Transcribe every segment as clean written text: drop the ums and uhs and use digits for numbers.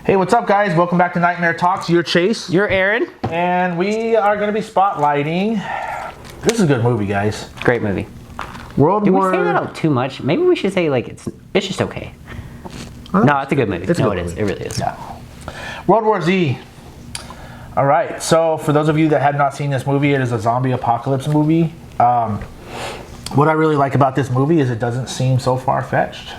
Hey, what's up, guys? Welcome back to Nightmare Talks. You're Chase. You're Aaron. And we are going to be spotlighting. This is a good movie, guys. Great movie. World Did War. we say that out too much? Maybe we should say like it's just okay. No, it's a good movie. It's a No, good it is. movie. It really is. Yeah. World War Z. All right. So, for those of you that have not seen this movie, it is a zombie apocalypse movie. What I really like about this movie is it doesn't seem so far-fetched.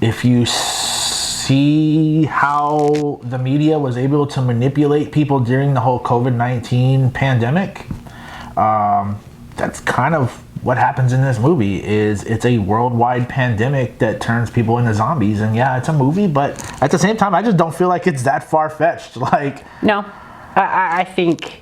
If you see how the media was able to manipulate people during the whole COVID-19 pandemic, that's kind of what happens in this movie. Is it's a worldwide pandemic that turns people into zombies. And yeah, it's a movie, but at the same time, I just don't feel like it's that far-fetched. Like, No, I think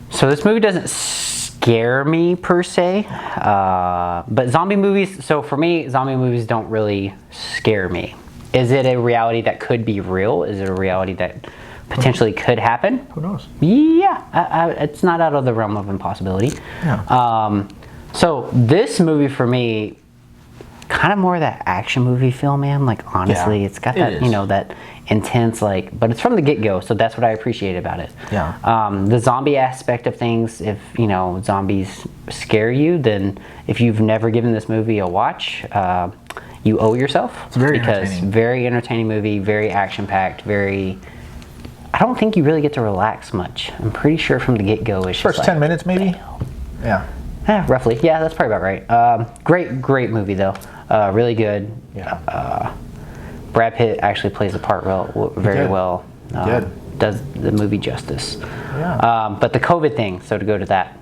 so. This movie doesn't scare me per se, but zombie movies. So for me, zombie movies don't really scare me. Is it a reality that could be real? Is it a reality that potentially could happen? who knows? Yeah, it's not out of the realm of impossibility. Yeah. So this movie for me, kind of more of that action movie feel, man. Like honestly, Yeah, it's got it that, is. that intense, like, but it's from the get-go, so that's what I appreciate about it. Yeah. The zombie aspect of things, if zombies scare you, then if you've never given this movie a watch, you owe yourself. It's very because entertaining. very entertaining movie, very action-packed, very. I don't think you really get to relax much. I'm pretty sure from the get-go it's First just 10 minutes, maybe? Yeah. roughly. Yeah, that's probably about right. Great movie though. Really good. Yeah. Brad Pitt actually plays the part very did. well. did. Does the movie justice. Yeah. But the COVID thing, so to go to that.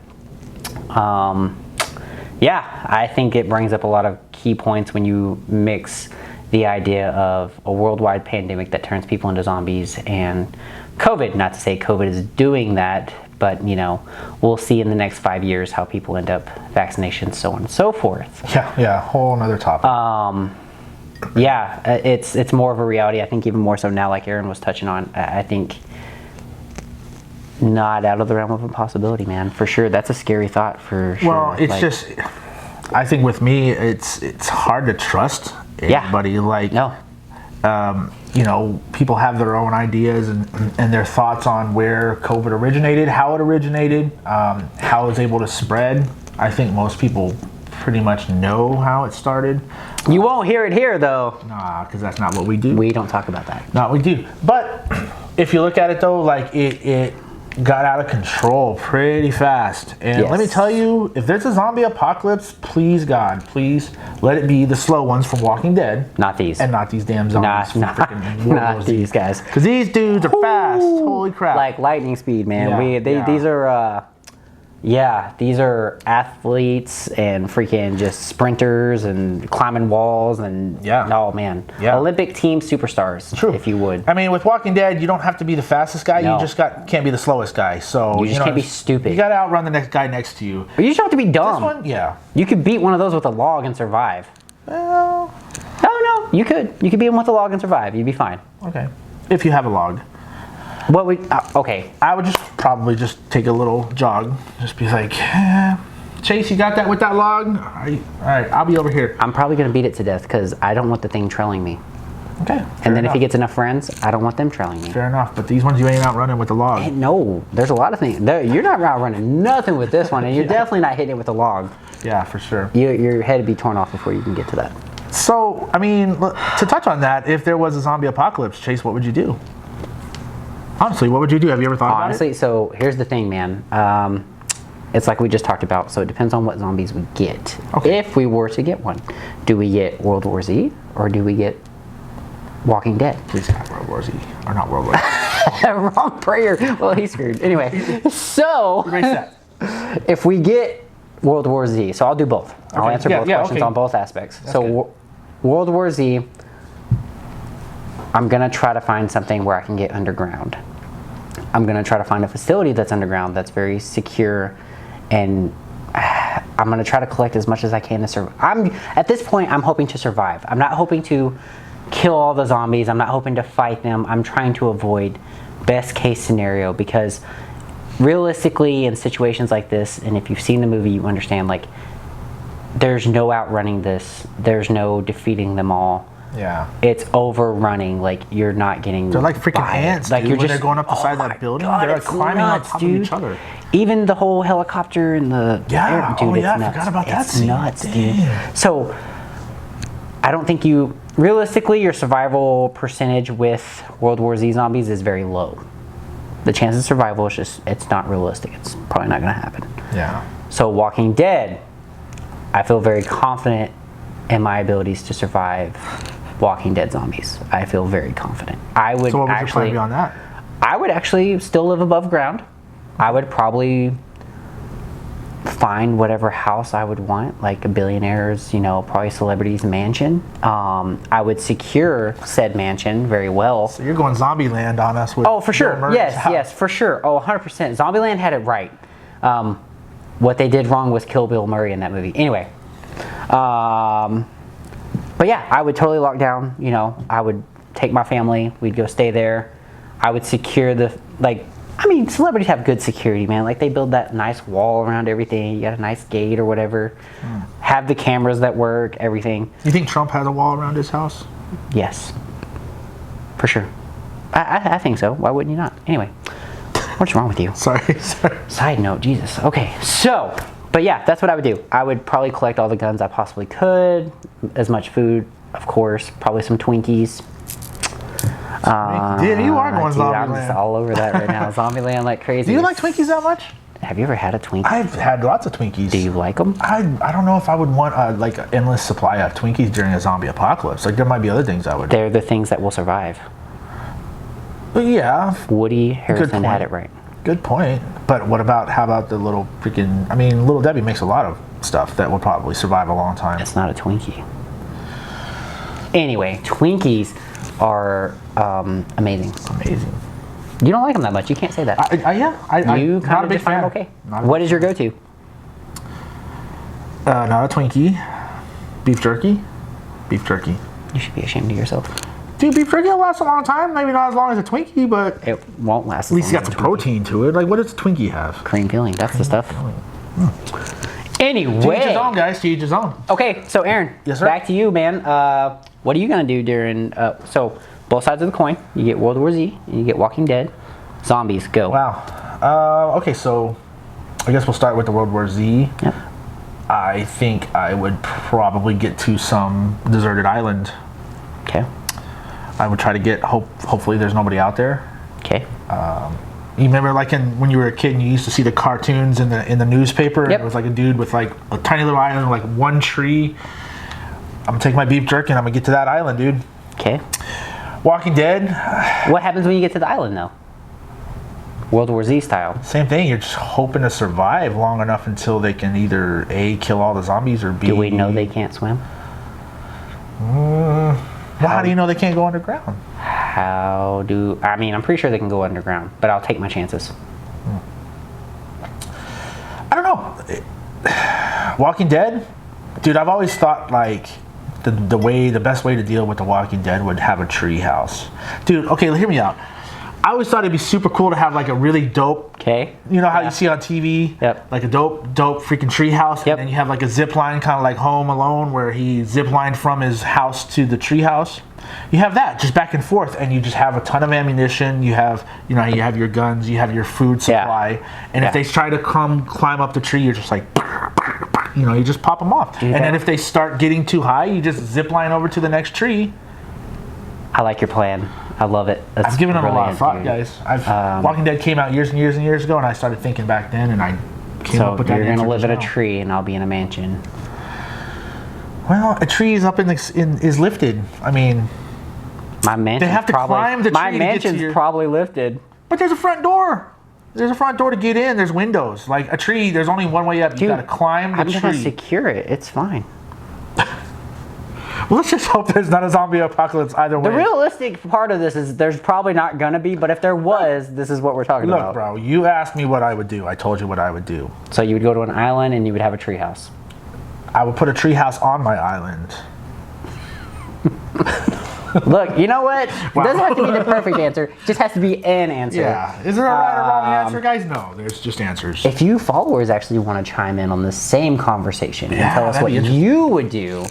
Yeah, I think it brings up a lot of key points when you mix the idea of a worldwide pandemic that turns people into zombies and COVID. Not to say COVID is doing that, but we'll see in the next 5 years how people end up, vaccinations, so on and so forth. Yeah. Whole another topic. Yeah, it's more of a reality. I think even more so now, like Aaron was touching on. I think not out of the realm of impossibility, man. For sure, that's a scary thought. For sure. Well, it's just, I think with me, it's hard to trust anybody. Like, no. People have their own ideas and their thoughts on where COVID originated, how it originated, how it was able to spread. I think most people pretty much know how it started. You won't hear it here, though. Nah, because that's not what we do. We don't talk about that. Not we do. But if you look at it though, like it got out of control pretty fast. And let me Yes. tell you, if there's a zombie apocalypse, please God, please let it be the slow ones from Walking Dead. Not these. And not these damn zombies. Not these guys. Because these dudes are fast. Holy crap. Like lightning speed, man. Yeah, These are. These are athletes and freaking just sprinters and climbing walls and oh man, Olympic team superstars. True. If you would. I mean, with Walking Dead, you don't have to be the fastest guy. No. You just can't be the slowest guy. So You just can't be stupid. You got to outrun the next guy next to you. But you just don't have to be dumb. This one, yeah. You could beat one of those with a log and survive. Well, No, you could. You could beat them with a log and survive. You'd be fine. okay. If you have a log. What would? Okay. I would probably just take a little jog. Just be like, Chase, you got that with that log? All right, I'll be over here. I'm probably gonna beat it to death because I don't want the thing trailing me. Okay. And then if he gets enough friends, I don't want them trailing me. Fair enough, but these ones you ain't out running with the log. Hey, no, there's a lot of things. You're not running nothing with this one, and you're definitely not hitting it with a log. Yeah, for sure. Your head would be torn off before you can get to that. So, I mean, to touch on that, if there was a zombie apocalypse, Chase, what would you do? Honestly, what would you do? Have you ever thought about it? Honestly, so here's the thing, man. It's like we just talked about, so it depends on what zombies we get. Okay. If we were to get one, do we get World War Z or do we get Walking Dead? Please have World War Z. Or not World War Z. Wrong prayer. Well, he's screwed. Anyway, so Erase that. if we get World War Z, so I'll do both. I'll answer both questions on both aspects. That's so good. World War Z, I'm going to try to find something where I can get underground. I'm going to try to find a facility that's underground that's very secure, and I'm going to try to collect as much as I can to survive. At this point, I'm hoping to survive. I'm not hoping to kill all the zombies. I'm not hoping to fight them. I'm trying to avoid best case scenario, because realistically in situations like this, and if you've seen the movie, you understand, like, there's no outrunning this. There's no defeating them all. Yeah. it's overrunning. Like you're not getting. They're like freaking by it. ants, Like dude. you're When just they're going up the side of my that building, God, they're like it's climbing nuts, on top dude. of each other. Even the whole helicopter and the Yeah. air, dude, Oh, it's yeah, I nuts. forgot about that It's scene. nuts, Damn. dude. So I don't think you realistically your survival percentage with World War Z zombies is very low. The chance of survival is just it's not realistic. It's probably not going to happen. Yeah. So Walking Dead, I feel very confident in my abilities to survive Walking Dead zombies. I feel very confident. I would So what was your plan actually beyond that? I would actually still live above ground. I would probably find whatever house I would want, like a billionaire's, you know, probably celebrity's mansion. I would secure said mansion very well. So you're going zombie land on us with Oh, for Bill sure. Murray's Yes, house. yes, for sure. Oh, 100%. Zombieland had it right. What they did wrong was kill Bill Murray in that movie. Anyway. But yeah, I would totally lock down, you know, I would take my family, we'd go stay there. I would secure the, like, I mean, celebrities have good security, man. Like, they build that nice wall around everything. You got a nice gate or whatever. Have the cameras that work, everything. You think Trump has a wall around his house? Yes. For sure. I think so. Why wouldn't you not? Anyway, what's wrong with you? Sorry. Sorry. Side note, Jesus. Okay, so, but yeah, that's what I would do. I would probably collect all the guns I possibly could, as much food, of course, probably some Twinkies. Dude, you are going Dude, zombie I'm just land. all over that right now. Zombieland like crazy. Do you like Twinkies that much? Have you ever had a Twinkie? I've had lots of Twinkies. Do you like them? I don't know if I would want like an endless supply of Twinkies during a zombie apocalypse. Like there might be other things I would. They're the things that will survive. But yeah, Woody Harrison point. had it right. good point. But what about how about the little freaking? I mean, Little Debbie makes a lot of stuff that will probably survive a long time. It's not a Twinkie. Anyway, Twinkies are amazing. Amazing. You don't like them that much. You can't say that. You not kind a of big define them fan. okay. Not a What big is your go-to? Not a Twinkie. Beef jerky. Beef jerky. You should be ashamed of yourself. Dude, beef jerky will last a long time. Maybe not as long as a Twinkie, but It won't last. at least you got some protein to it. Like, what does a Twinkie have? Cream filling. That's the stuff. To each his Anyway. own, guys. To each his own. Okay, so Aaron, Yes, sir. back to you, man. What are you gonna do during? So both sides of the coin. You get World War Z and you get Walking Dead. Zombies, go. Wow. Okay, so I guess we'll start with the World War Z. Yep. I think I would probably get to some deserted island. Okay. I would try to get. Hopefully, there's nobody out there. Okay. You remember, like when you were a kid, and you used to see the cartoons in the newspaper. Yep. And it was like a dude with like a tiny little island, like one tree. I'm gonna take my beef jerky and I'm gonna get to that island, dude. Okay. Walking Dead, What happens when you get to the island, though? World War Z style. same thing. You're just hoping to survive long enough until they can either A, kill all the zombies, or B. Do we know they can't swim? Well, how do you know they can't go underground? I mean, I'm pretty sure they can go underground, but I'll take my chances. I don't know. Walking Dead, dude. I've always thought like the best way to deal with the Walking Dead would have a tree house, dude. Okay, hear me out. I always thought it'd be super cool to have like a really dope. Okay. You know how Yeah. you see on TV, Yep. like a dope freaking tree house, Yep. and then you have like a zip line, kind of like Home Alone, where he zip lined from his house to the tree house. You have that just back and forth, and you just have a ton of ammunition. You have, you have your guns, you have your food Yeah. supply, and Yeah. if they try to climb up the tree, you're just like, you just pop them off. Dude, And then that- if they start getting too high, you just zip line over to the next tree. I like your plan. I love it. That's I've given it a lot of brilliant, thought, dude. guys. Walking Dead came out years and years and years ago, and I started thinking back then, and I came So up with that. you're gonna answer live just in a now. tree, and I'll be in a mansion. Well, a tree is up is lifted. I mean, My mansion's have to probably, climb the My tree to get to mansion's your- probably lifted. but there's a front door. There's a front door to get in. There's windows. Like a tree, there's only one way up. You Dude, gotta climb the I'm gonna tree. secure it. It's fine. Well, let's just hope there's not a zombie apocalypse either way. The realistic part of this is there's probably not gonna be, but if there was, this is what we're talking Look, about. bro, you asked me what I would do. I told you what I would do. So you would go to an island and you would have a tree house. I would put a tree house on my island. Look, you know what? It doesn't have to be the perfect answer. It just has to be an answer. Yeah. Is there a right or wrong answer, guys? No, there's just answers. If you followers actually want to chime in on the same conversation and Yeah, tell us that'd what be interesting. you would do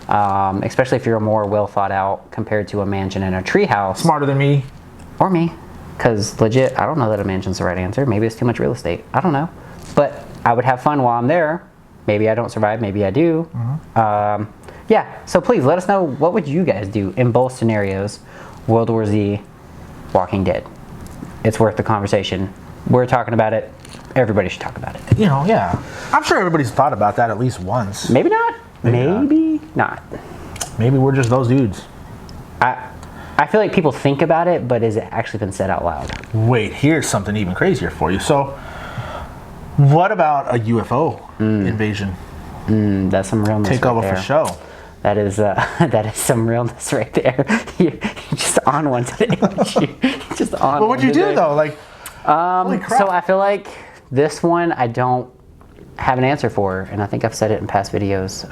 especially if you're more well thought out compared to a mansion and a treehouse. Smarter than me. Or me, because legit, I don't know that a mansion's the right answer. Maybe it's too much real estate. I don't know. But I would have fun while I'm there. Maybe I don't survive, maybe I do. Yeah, so please let us know, what would you guys do in both scenarios? World War Z, Walking Dead. It's worth the conversation. We're talking about it. Everybody should talk about it. You know, yeah. I'm sure everybody's thought about that at least once. Maybe not. Maybe not. Maybe we're just those dudes. I feel like people think about it, but has it actually been said out loud? Wait, here's something even crazier for you. So, what about a UFO invasion? That's some realness Take right over there. for show. That is some realness right there. You're just on one today, aren't you? Just on. What would you do though? Like, holy crap. So I feel like this one I don't have an answer for, and I think I've said it in past videos.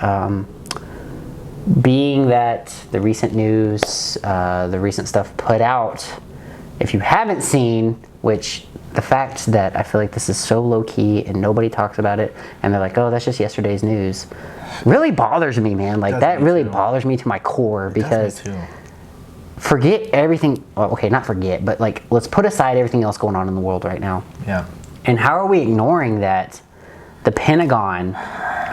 Being that the recent news, the recent stuff put out, if you haven't seen, which the fact that I feel like this is so low key and nobody talks about it, and they're like, oh, that's just yesterday's news, really bothers me, man. Like, that really bothers me to my core, because forget everything. Well, okay, not forget, but like, let's put aside everything else going on in the world right now. Yeah. And how are we ignoring that the Pentagon,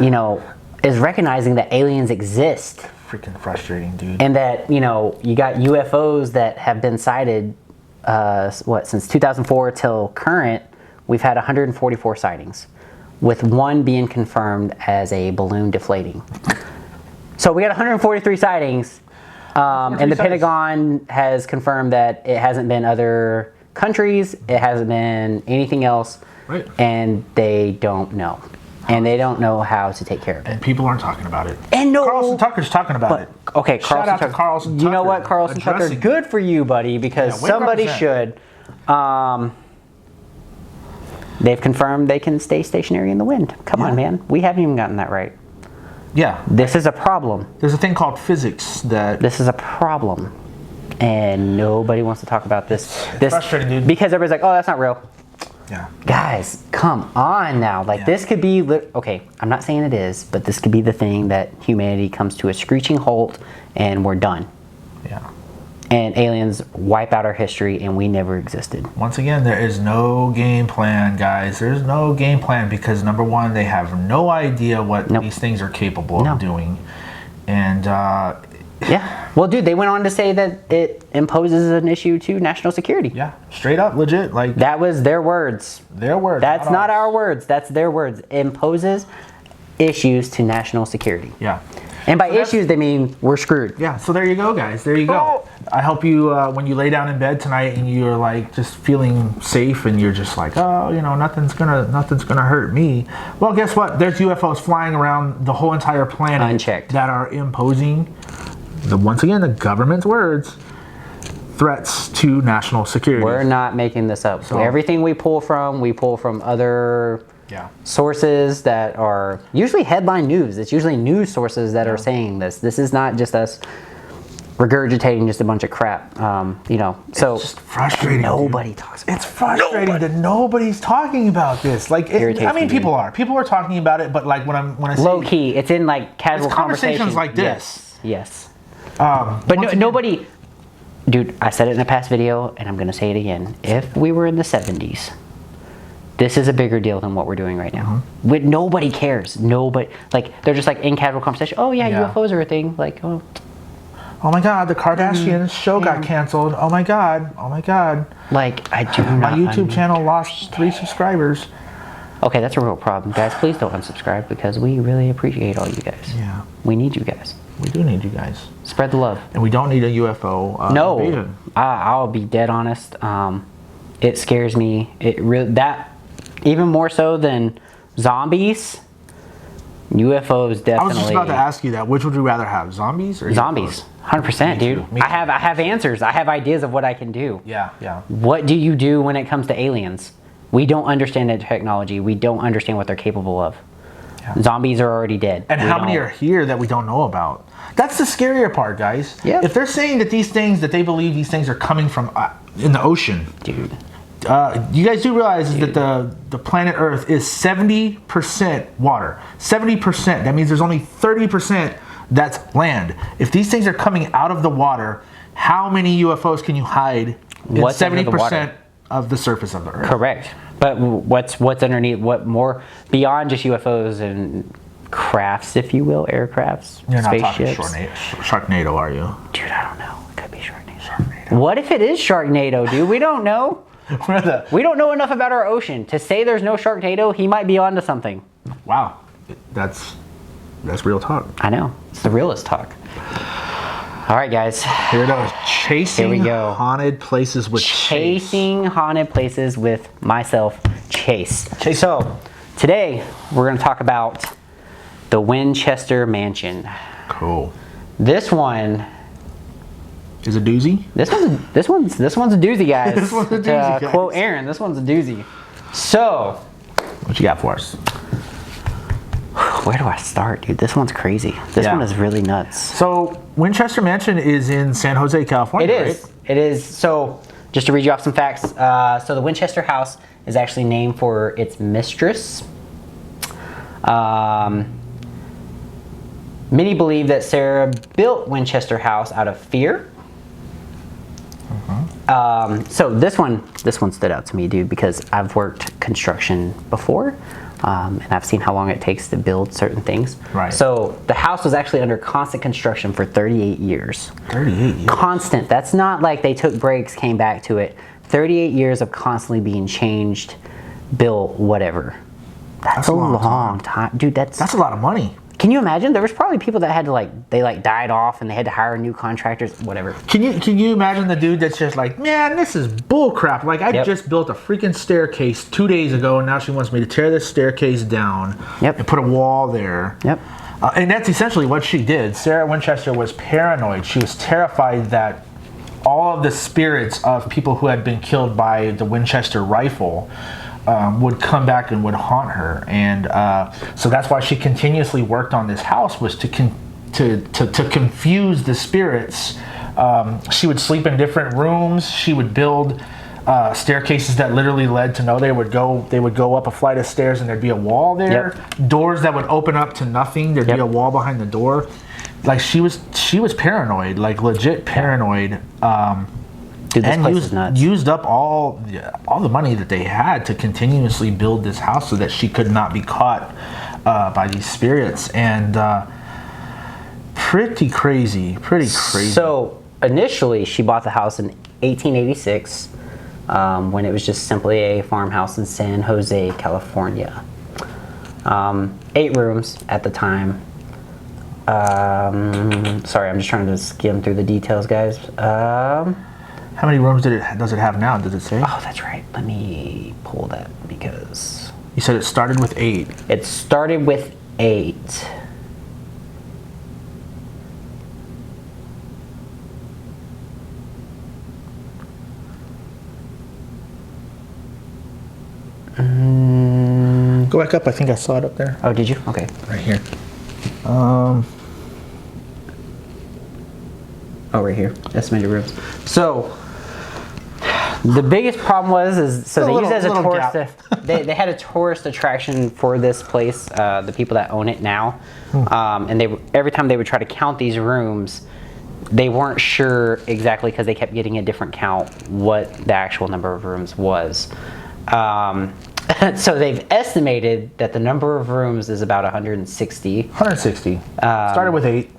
you know, is recognizing that aliens exist? Freaking frustrating, dude. And that, you know, you got UFOs that have been sighted, since 2004 till current, we've had 144 sightings, with one being confirmed as a balloon deflating. So we got 143 sightings, and the Pentagon has confirmed that it hasn't been other countries, it hasn't been anything else, Right. and they don't know. And they don't know how to take care of it. And people aren't talking about it. And no, Carlson Tucker's talking about it. Okay, Shout Carlson out to Tucker. Carlson Tucker. You know what, Carlson Tucker? addressing Good for you, buddy, because Yeah, way to somebody represent. should. They've confirmed they can stay stationary in the wind. Come on, man. We haven't even gotten that right. Yeah. This is a problem. There's a thing called physics that. This is a problem. And nobody wants to talk about this. It's frustrating, dude. Because everybody's like, oh, that's not real. Yeah. Guys, come on now. Like, this could be, okay, I'm not saying it is, but this could be the thing that humanity comes to a screeching halt and we're done. Yeah. And aliens wipe out our history and we never existed. Once again, there is no game plan, guys. There's no game plan because, number one, they have no idea what these things are capable of doing. And, yeah. Well, dude, they went on to say that it imposes an issue to national security. yeah, straight up, legit. Like, That was their words. their word. That's not our words. That's their words. Imposes issues to national security. Yeah. And by issues, they mean we're screwed. Yeah, so there you go, guys. There you go. I hope you, when you lay down in bed tonight and you're like just feeling safe and you're just like, oh, you know, nothing's gonna hurt me. Well, guess what? There's UFOs flying around the whole entire planet Unchecked. that are imposing, once again, the government's words, threats to national security. We're not making this up. So everything we pull from other sources that are usually headline news. It's usually news sources that are saying this. This is not just us regurgitating just a bunch of crap. You know, so it's just frustrating. Nobody talks about it. It's frustrating that nobody's talking about this. Like, I mean, people are talking about it, but like when I say low key, it's in like casual it's conversations like this. Yes. But nobody. Dude, I said it in a past video, and I'm going to say it again. If we were in the 70s, this is a bigger deal than what we're doing right now. Nobody cares. Nobody, like, they're just like in casual conversation. Oh, yeah, UFOs are a thing. Like, oh my God, the Kardashians show got canceled. Oh my God. Like, I do My not YouTube channel lost 3 subscribers. Okay, that's a real problem. Guys, please don't unsubscribe because we really appreciate all you guys. Yeah. We need you guys. We do need you guys. Spread the love. And we don't need a UFO invasion. I'll be dead honest. It scares me. It really, that even more so than zombies. UFOs definitely. I was just about to ask you that. Which would you rather have, zombies or zombies? 100%, dude. Me too. I have answers. I have ideas of what I can do. Yeah. What do you do when it comes to aliens? We don't understand the technology. We don't understand what they're capable of. Yeah. Zombies are already dead. And how many are here that we don't know about? That's the scarier part, guys. Yeah. If they're saying that that they believe these things are coming from in the ocean, dude. You guys do realize that the planet Earth is 70% water. 70%. That means there's only 30% that's land. If these things are coming out of the water, how many UFOs can you hide in What's under the 70% water? of the surface of the Earth? Correct. But what's underneath? What more beyond just UFOs and crafts, if you will, aircrafts, You're not spaceships? talking Sharknado, are you? Dude, I don't know. It could be Sharknado. What if it is Sharknado, dude? We don't know. We don't know enough about our ocean to say there's no Sharknado. He might be onto something. Wow, that's real talk. I know. It's the realest talk. All right, guys. Here it goes. Chasing Here we go. haunted places with Chase. Chasing haunted places with myself, Chase. So, today we're going to talk about the Winchester Mansion. Cool. This one, Is a doozy? this one's a doozy, guys. This one's a doozy, To guys. quote Aaron, this one's a doozy. So, What you got for us? where do I start, dude? This one's crazy. This Yeah. one is really nuts. So Winchester Mansion is in San Jose, California. It is. Right? It is. So, just to read you off some facts. So, the Winchester House is actually named for its mistress. Many believe that Sarah built Winchester House out of fear. So this one stood out to me, dude, because I've worked construction before, and I've seen how long it takes to build certain things. Right. So the house was actually under constant construction for 38 years. 38 years. Constant. That's not like they took breaks, came back to it. 38 years of constantly being changed, built, whatever. That's a long time. Dude, That's a lot of money. Can you imagine? There was probably people that had to they died off and they had to hire new contractors, whatever. Can you imagine the dude that's just like, man, this is bull crap. Like I Yep. just built a freaking staircase 2 days ago, and now she wants me to tear this staircase down Yep. and put a wall there. Yep. And that's essentially what she did. Sarah Winchester was paranoid. She was terrified that all of the spirits of people who had been killed by the Winchester rifle would come back and would haunt her. And so that's why she continuously worked on this house, was to confuse the spirits. She would sleep in different rooms. She would build staircases that literally led to nowhere. They would go up a flight of stairs and there'd be a wall there. Yep. Doors that would open up to nothing. There'd be Yep. a wall behind the door. Like she was paranoid, like legit paranoid. Dude, this And place is nuts. used up all the money that they had to continuously build this house so that she could not be caught by these spirits. And pretty crazy. So initially, she bought the house in 1886 when it was just simply a farmhouse in San Jose, California. 8 rooms at the time. Sorry, I'm just trying to skim through the details, guys. How many rooms does it have now? Does it say? Oh, that's right. Let me pull that because You said it started with 8. it started with 8. Go back up. I think I saw it up there. Oh, did you? Okay. Right here. Oh, right here. Estimated rooms. So the biggest problem was they used it as a little tourist. gap. They had a tourist attraction for this place. The people that own it now, and every time they would try to count these rooms, they weren't sure exactly because they kept getting a different count what the actual number of rooms was. So they've estimated that the number of rooms is about 160. 160. Started with 8.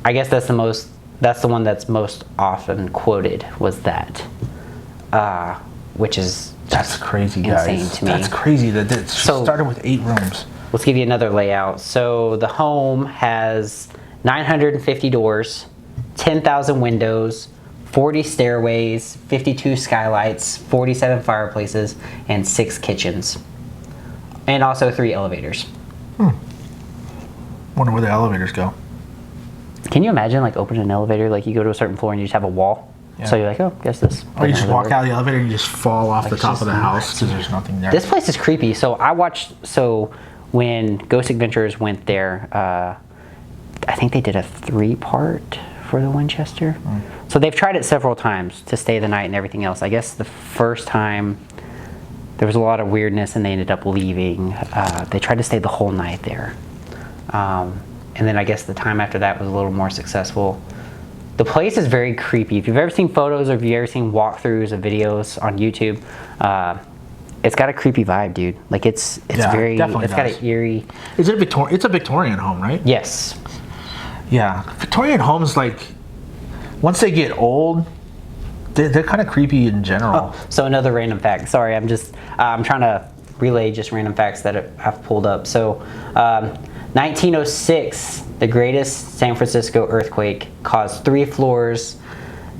I guess that's the one that's most often quoted was that, which is That's crazy, guys. insane to me. That's crazy that it So- started with 8 rooms. Let's give you another layout. So the home has 950 doors, 10,000 windows, 40 stairways, 52 skylights, 47 fireplaces, and 6 kitchens. And also 3 elevators. Wonder where the elevators go. Can you imagine opening an elevator, you go to a certain floor and you just have a wall? Yeah. So you're like, oh, guess this. Or you just walk out of the elevator and you just fall off the it's top just of the house nuts, because there's nothing there. This place is creepy. So when Ghost Adventures went there, I think they did a 3-part for the Winchester. So they've tried it several times to stay the night and everything else. I guess the first time there was a lot of weirdness and they ended up leaving. They tried to stay the whole night there. and then I guess the time after that was a little more successful. The place is very creepy. If you've ever seen photos or if you've ever seen walkthroughs of videos on YouTube, it's got a creepy vibe, dude. Like it's Yeah, very, definitely it's got does. an eerie. Is it Victorian? It's a Victorian home, right? Yes. Yeah, Victorian homes, like, once they get old, they're kind of creepy in general. So another random fact. Sorry, I'm trying to relay just random facts that I've pulled up. So, 1906, the greatest San Francisco earthquake caused 3 floors,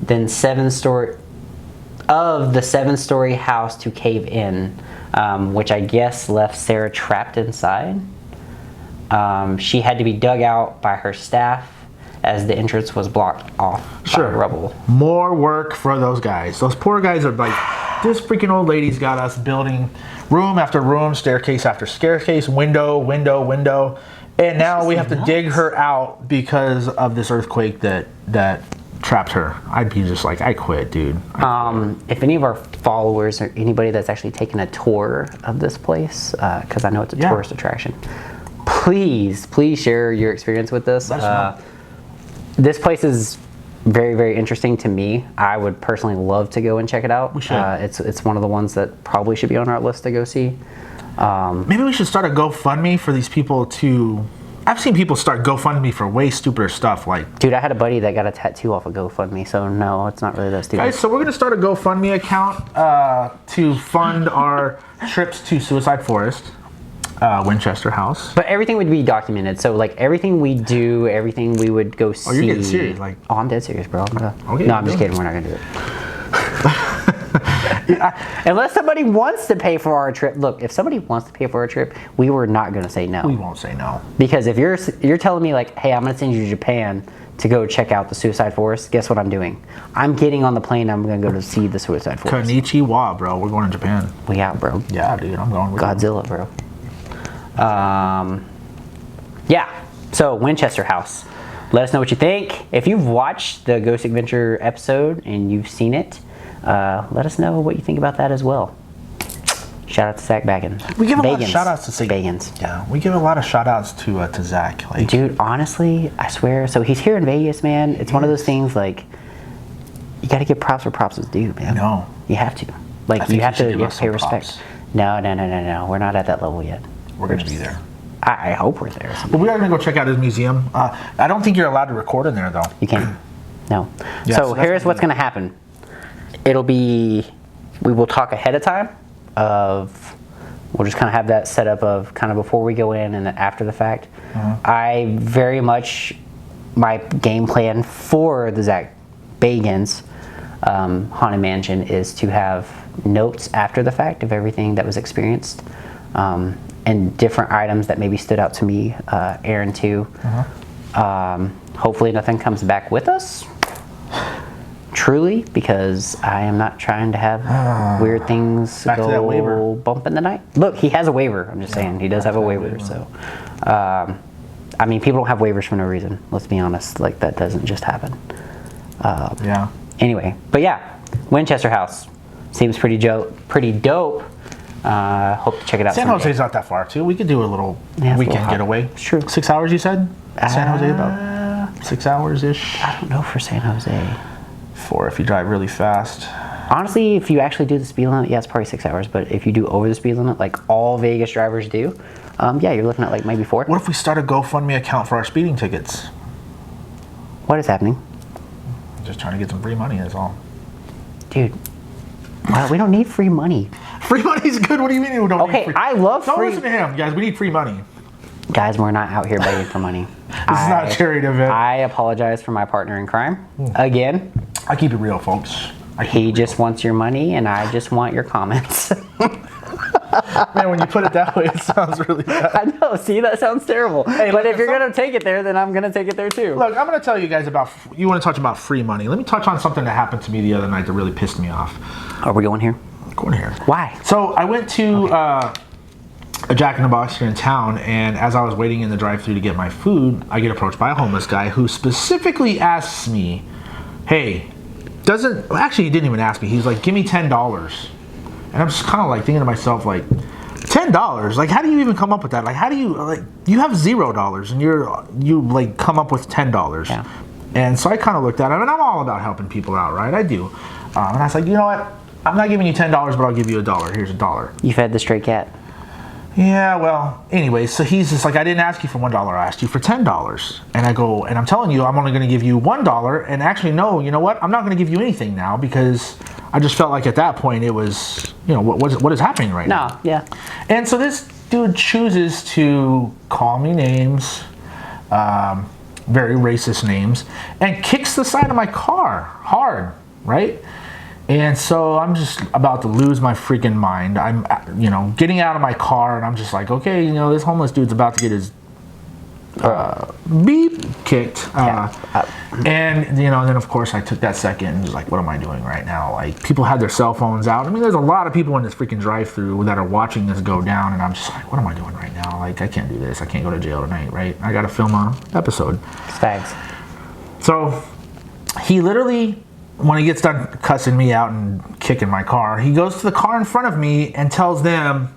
then 7-story of the 7-story house to cave in, which I guess left Sarah trapped inside. She had to be dug out by her staff as the entrance was blocked off by rubble. More work for those guys. Those poor guys are like, this freaking old lady's got us building room after room, staircase after staircase, window, and now we have to dig her out because of this earthquake that trapped her. I'd be just like, I quit, dude. If any of our followers or anybody that's actually taken a tour of this place, because I know it's a tourist attraction, please share your experience with this. Let us know. This place is very, very interesting to me. I would personally love to go and check it out. We should. It's one of the ones that probably should be on our list to go see. Maybe we should start a GoFundMe for these people to... I've seen people start GoFundMe for way stupider stuff, like... Dude, I had a buddy that got a tattoo off of GoFundMe, so no, it's not really that stupid. Guys, so we're going to start a GoFundMe account to fund our trips to Suicide Forest, Winchester House. But everything would be documented, so like everything we do, everything we would go see. Oh, you're getting serious, like... Oh, I'm dead serious, bro. Okay, no, I'm just kidding. We're not gonna do it. Unless somebody wants to pay for our trip. Look, if somebody wants to pay for our trip, we were not gonna say no. We won't say no. Because if you're telling me like, hey, I'm gonna send you to Japan to go check out the Suicide Forest, guess what I'm doing? I'm getting on the plane. I'm gonna go to see the Suicide Forest. Konnichiwa, bro. We're going to Japan. We out, bro. Yeah, dude. I'm going with you. Godzilla, bro. Yeah, so Winchester House. Let us know what you think. If you've watched the Ghost Adventure episode and you've seen it, let us know what you think about that as well. Shout out to Zach Baggins. We give a lot of shout outs to Baggins. Yeah, we give a lot of shout outs to Zach. Like, Dude, honestly, I swear. So he's here in Vegas, man. It's one of those things like, you got to give props where props is due, man. No. You have to. Like, think you have you should to give us pay some respect. props. No. We're not at that level yet. we're going to be there. I hope we're there. But we are going to go check out his museum. I don't think you're allowed to record in there, though. You can't. No. Yeah, so so that's here's gonna what's be- going to happen. We will talk ahead of time we'll just kind of have that set up of kind of before we go in and then after the fact. I very much, my game plan for the Zach Bagans Haunted Mansion is to have notes after the fact of everything that was experienced. And different items that maybe stood out to me, Aaron too. Hopefully nothing comes back with us. Truly, because I am not trying to have weird things Back to that waiver. go bump in the night. Look, he has a waiver. I'm just saying, he does have a waiver. So, I mean, people don't have waivers for no reason. Let's be honest. Like, that doesn't just happen. Yeah. Anyway, but yeah, Winchester House seems pretty dope. Hope to check it out. San someday. Jose's not that far, too. We could do a little Yeah, it's a little weekend hot. getaway. It's true. 6 hours, you said? San Jose, about 6 hours-ish. I don't know for San Jose. 4 if you drive really fast. Honestly, if you actually do the speed limit, yeah, it's probably 6 hours. But if you do over the speed limit, like all Vegas drivers do, yeah, you're looking at like maybe 4. What if we start a GoFundMe account for our speeding tickets? What is happening? Just trying to get some free money, that's all. Dude, wow, we don't need free money. Free money's good. What do you mean we don't Okay, need free? I love Don't free... listen to him, guys. We need free money. Guys, we're not out here begging for money. This is not a charity event. I apologize for my partner in crime. Again, I keep it real, folks. he just wants your money and I just want your comments. Man, when you put it that way, it sounds really bad. I know, see, that sounds terrible. Hey, but look, if you're going to take it there, then I'm going to take it there too. Look, I'm going to tell you guys about, you want to touch about free money. Let me touch on something that happened to me the other night that really pissed me off. Are we going here? Go in here. Why? So I went to a Jack in the Box here in town, and as I was waiting in the drive-thru to get my food, I get approached by a homeless guy who specifically asks me, hey, actually he didn't even ask me. He's like, give me $10. And I'm just kind of like thinking to myself, like, $10. Like, how do you even come up with that? Like, how do you like? You have $0, and you like come up with $10. Yeah. And so I kind of looked at it, and I'm all about helping people out, right? I do. And I was like, you know what? I'm not giving you $10, but I'll give you $1. Here's $1. You fed the stray cat. Yeah, well, anyway, so he's just like, I didn't ask you for $1, I asked you for $10. And I go, and I'm telling you, I'm only going to give you $1. And actually, no, you know what? I'm not going to give you anything now because I just felt like at that point it was, you know, what is happening right now? No, yeah. And so this dude chooses to call me names, very racist names, and kicks the side of my car hard, right? And so I'm just about to lose my freaking mind. I'm, you know, getting out of my car, and I'm just like, okay, you know, this homeless dude's about to get his beep kicked. And, you know, and then of course I took that second and was like, what am I doing right now? Like, people had their cell phones out. I mean, there's a lot of people in this freaking drive-through that are watching this go down, and I'm just like, what am I doing right now? Like, I can't do this. I can't go to jail tonight, right? I got to film an episode. Stags. So he literally, when he gets done cussing me out and kicking my car, he goes to the car in front of me and tells them,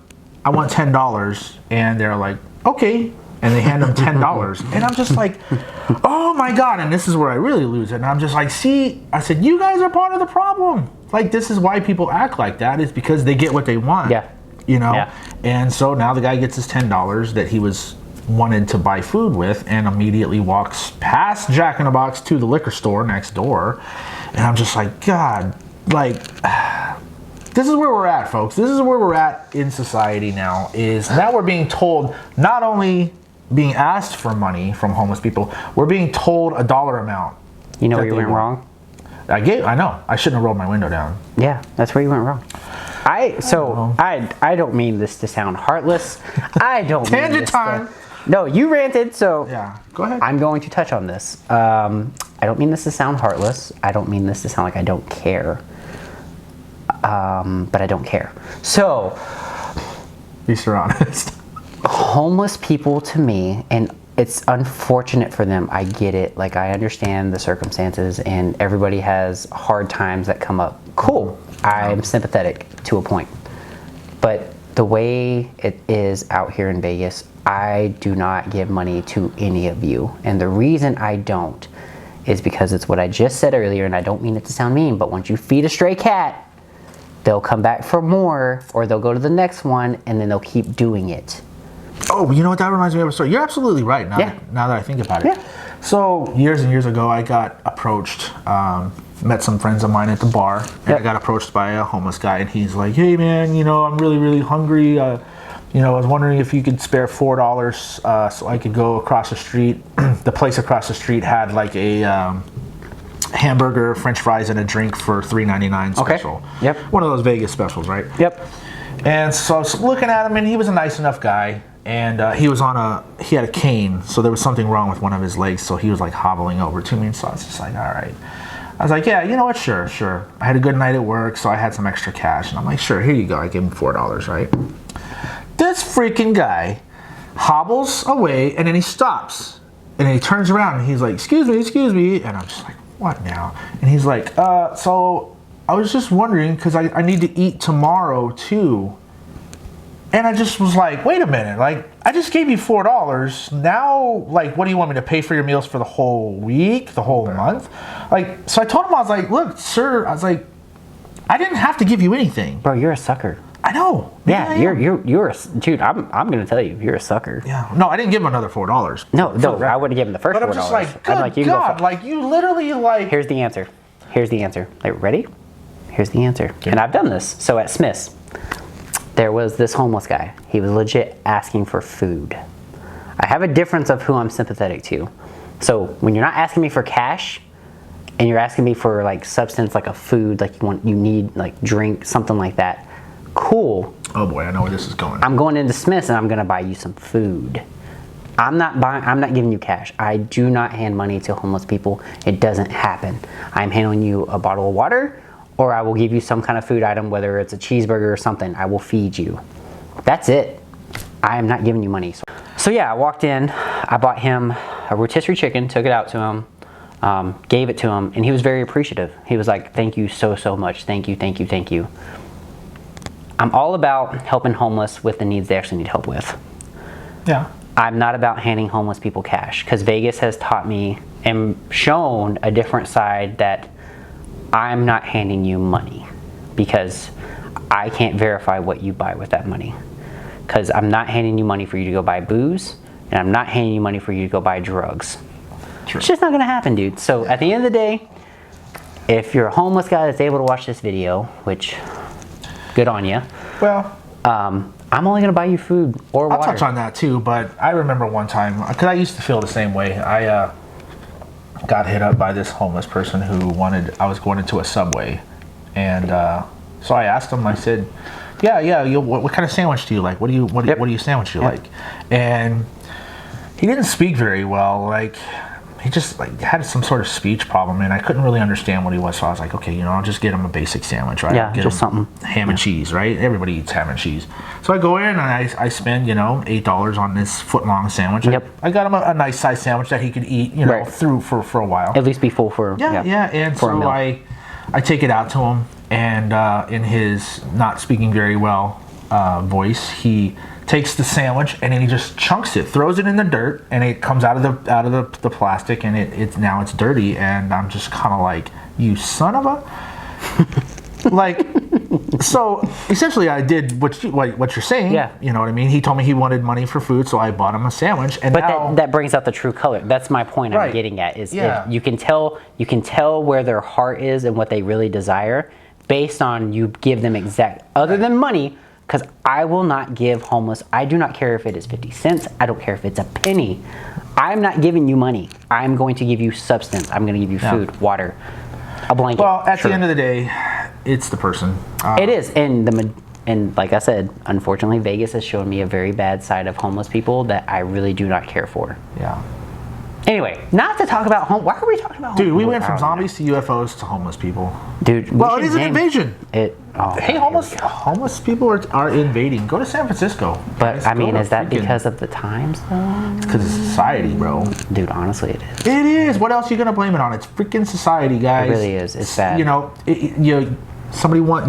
I want $10. And they're like, okay. And they hand him $10. And I'm just like, oh my God. And this is where I really lose it. And I'm just like, see, I said, you guys are part of the problem. Like, this is why people act like that, is because they get what they want. Yeah. You know? Yeah. And so now the guy gets his $10 that he was wanted to buy food with, and immediately walks past Jack in the Box to the liquor store next door. And I'm just like, God, like, this is where we're at, folks. This is where we're at in society now, is now we're being told, not only being asked for money from homeless people, we're being told a dollar amount. You know where you went wrong? I know. I shouldn't have rolled my window down. Yeah, that's where you went wrong. I don't mean this to sound heartless. I don't mean Tangent this time. No, you ranted, so Yeah, go ahead. I'm going to touch on this. I don't mean this to sound heartless. I don't mean this to sound like I don't care. But I don't care. So, Be so honest. homeless people, to me, and it's unfortunate for them. I get it. Like, I understand the circumstances, and everybody has hard times that come up. Cool. I'm sympathetic to a point. But the way it is out here in Vegas, I do not give money to any of you. And the reason I don't is because it's what I just said earlier, and I don't mean it to sound mean, but once you feed a stray cat, they'll come back for more, or they'll go to the next one, and then they'll keep doing it. Oh, you know what? That reminds me of a story. You're absolutely right now, Yeah. now that I think about it. Yeah. So, years and years ago, I got approached, met some friends of mine at the bar, and Yep. I got approached by a homeless guy, and he's like, hey man, you know, I'm really, really hungry. You know, I was wondering if you could spare $4 so I could go across the street. The place across the street had like a hamburger, French fries, and a drink for $3.99 Okay. special. Yep. One of those Vegas specials, right? Yep. And so I was looking at him, and he was a nice enough guy. And he had a cane, so there was something wrong with one of his legs, so he was like hobbling over to me. And so I was just like, all right. I was like, yeah, you know what? Sure. I had a good night at work, so I had some extra cash. And I'm like, sure, here you go. I gave him $4, right? This freaking guy hobbles away, and then he stops. And then he turns around, and he's like, excuse me. And I'm just like, what now? And he's like, so I was just wondering, because I need to eat tomorrow, too. And I just was like, wait a minute, like, I just gave you $4. Now, like, what do you want me to pay for your meals for the whole week, the whole month? Like, so I told him, I was like, look, sir, I was like, I didn't have to give you anything. Bro, you're a sucker. I know. Yeah, I am. you're a, dude, I'm gonna tell you, you're a sucker. Yeah. No, I didn't give him another $4. No, I wouldn't give him the first $4. But I'm just like, good I'm like, you can go God, like, you literally, like... Here's the answer. Like, ready? Here's the answer. And I've done this. So at Smith's, there was this homeless guy. He was legit asking for food. I have a difference of who I'm sympathetic to. So when you're not asking me for cash, and you're asking me for like substance, like a food, like you need like drink, something like that, cool. Oh boy, I know where this is going. I'm going into Smith's and I'm gonna buy you some food. I'm not giving you cash. I do not hand money to homeless people. It doesn't happen. I'm handing you a bottle of water, or I will give you some kind of food item, whether it's a cheeseburger or something. I will feed you. That's it. I am not giving you money. So yeah, I walked in, I bought him a rotisserie chicken, took it out to him, gave it to him, and he was very appreciative. He was like, thank you so much. Thank you. I'm all about helping homeless with the needs they actually need help with. Yeah. I'm not about handing homeless people cash, because Vegas has taught me and shown a different side that I'm not handing you money because I can't verify what you buy with that money. Because I'm not handing you money for you to go buy booze, and I'm not handing you money for you to go buy drugs. True. It's just not gonna happen, dude. So at the end of the day, if you're a homeless guy that's able to watch this video, which, good on you, Well, I'm only gonna buy you food or I'll water. touch on that too, but I remember one time, because I used to feel the same way. I got hit up by this homeless person who I was going into a Subway. And so I asked him, I said, what kind of sandwich do you like? What do you sandwich you like? And he didn't speak very well. Like, he just had some sort of speech problem, and I couldn't really understand what he was. So I was like, okay, I'll just get him a basic sandwich, right? Yeah, Get just him something. ham and cheese, right? Everybody eats ham and cheese. So I go in and I spend, $8 on this foot-long sandwich. Yep. I got him a nice size sandwich that he could eat, Right. through for a while. At least be full for Yeah. And for a so meal. I take it out to him, and in his not speaking very well voice, he takes the sandwich and then he just chunks it, throws it in the dirt, and it comes out of the plastic, and it's dirty, and I'm just kind of like, you son of a like. So essentially, I did what you're saying. Yeah. You know what I mean? He told me he wanted money for food, so I bought him a sandwich, and But now that brings out the true color. That's my point I'm Right. getting at. Is Yeah. if you can tell where their heart is and what they really desire based on you give them exact other than money. Because I will not give homeless. I do not care if it is 50 cents. I don't care if it's a penny. I'm not giving you money. I'm going to give you substance. I'm going to give you food, water, a blanket. well, at Sure. the end of the day, it's the person. It is, and like I said, unfortunately, Vegas has shown me a very bad side of homeless people that I really do not care for. Yeah. Anyway, not to talk about home. Why are we talking about? Dude, we homeless? went from I don't know. zombies to UFOs to homeless people. Dude, we Well, it should is an name invasion. It. Oh, Hey, here homeless we go. homeless people are invading. Go to San Francisco. But Guys, I go mean, to is that freaking- because of the times, though? because of society, bro? Dude, honestly, it is. It is. What else are you gonna blame it on? It's freaking society, guys. It really is. It's bad. You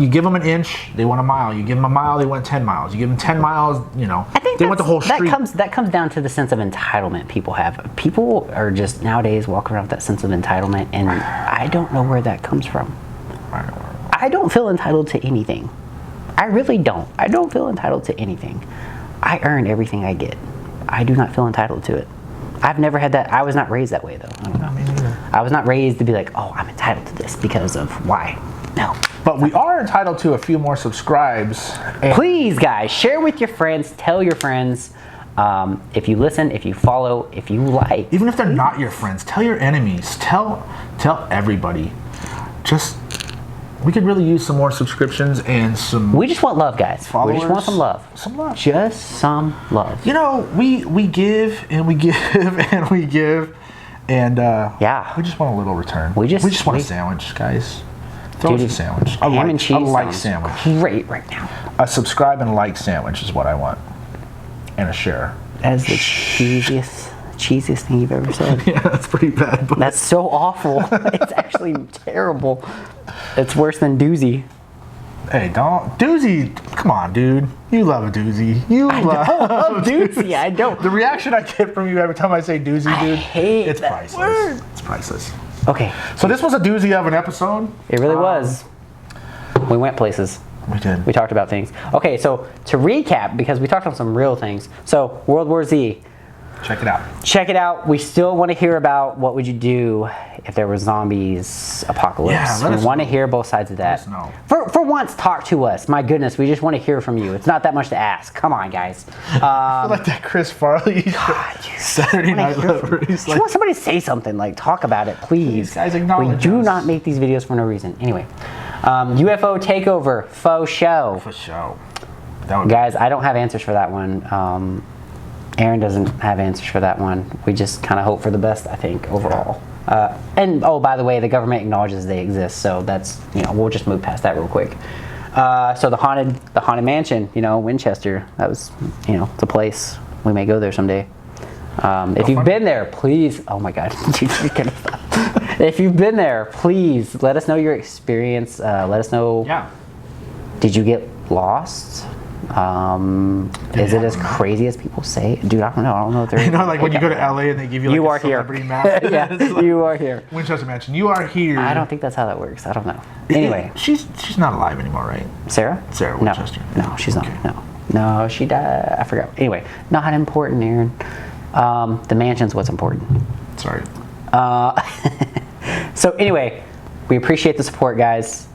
give them an inch, they want a mile. You give them a mile, they want 10 miles. You give them 10 miles, I think they want the whole street. That comes down to the sense of entitlement people have. People are just nowadays walking around with that sense of entitlement, and I don't know where that comes from. I don't feel entitled to anything. I really don't. I don't feel entitled to anything. I earn everything I get. I do not feel entitled to it. I've never had that. I was not raised that way, though. I don't know. Me neither. I was not raised to be like, oh, I'm entitled to this because of why. No. But we are entitled to a few more subscribes. And Please, guys, share with your friends. Tell your friends. If you listen, if you follow, if you like. even if they're not your friends, tell your enemies. Tell everybody. We could really use some more subscriptions and some We just want love, guys. We just want followers. some love. Some love. Just some love. We give and we give and we give, and Yeah. we just want a little return. We just- want we- a sandwich, guys. Throw us Dude, a sandwich. Ham and cheese a like sounds sandwich. great right now. A subscribe and like sandwich is what I want, and a share. That's the cheesiest thing you've ever said. Yeah, that's pretty bad. But That's so awful. It's actually terrible. It's worse than doozy. hey, don't doozy. Come on, dude. You love a doozy. You love Doozy, I don't. The reaction I get from you every time I say doozy, dude, hate it's that priceless. word. It's priceless. Okay, So this was a doozy of an episode. it really was. We went places. We did. We talked about things. Okay, so to recap, because we talked on some real things. So World War Z, Check it out. check it out. We still want to hear about what would you do if there were zombies, apocalypse. Yeah, let We us want to know. hear both sides of that. us know. For once, talk to us. My goodness, we just want to hear from you. It's not that much to ask. Come on, guys. I like that Chris Farley Saturday Night Live. He's I like, want somebody to say something, like talk about it, please. guys, acknowledge We do us. not make these videos for no reason. Anyway, UFO takeover, faux show. for show. That would Guys, I don't have answers for that one. Aaron doesn't have answers for that one. We just kind of hope for the best, I think, overall. And oh, by the way, the government acknowledges they exist, so that's, we'll just move past that real quick. So the haunted mansion, Winchester, that was, it's a place. We may go there someday. If you've been there, please. Oh my God, if you've been there, please let us know your experience. Let us know. Yeah. Did you get lost. Is it as crazy as people say? Dude, I don't know. I don't know if they're. You know, like when you go to LA and they give you like You a are here. celebrity map. Yeah, It's like, you are here. Winchester Mansion. You are here. I don't think that's how that works. I don't know. Anyway, she's not alive anymore, right? Sarah? Sarah Winchester. No, she's not. Okay. No, she died. I forgot. Anyway, not important, Aaron. The mansion's what's important. Sorry. So anyway, we appreciate the support, guys.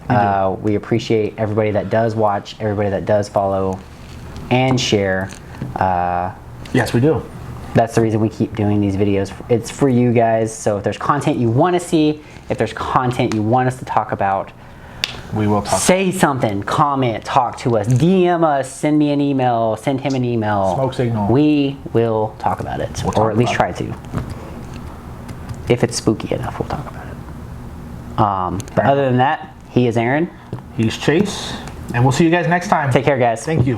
We appreciate everybody that does watch, everybody that does follow and share. Yes, we do. That's the reason we keep doing these videos. It's for you guys. So if there's content you want to see, if there's content you want us to talk about, We will talk. say something, comment, talk to us, DM us, send me an email, send him an email. Smoke signal. We will talk about it, We'll or talk at least about try to. If it's spooky enough, we'll talk about it. But other than that, he is Aaron. He's Chase, and we'll see you guys next time. Take care, guys. Thank you.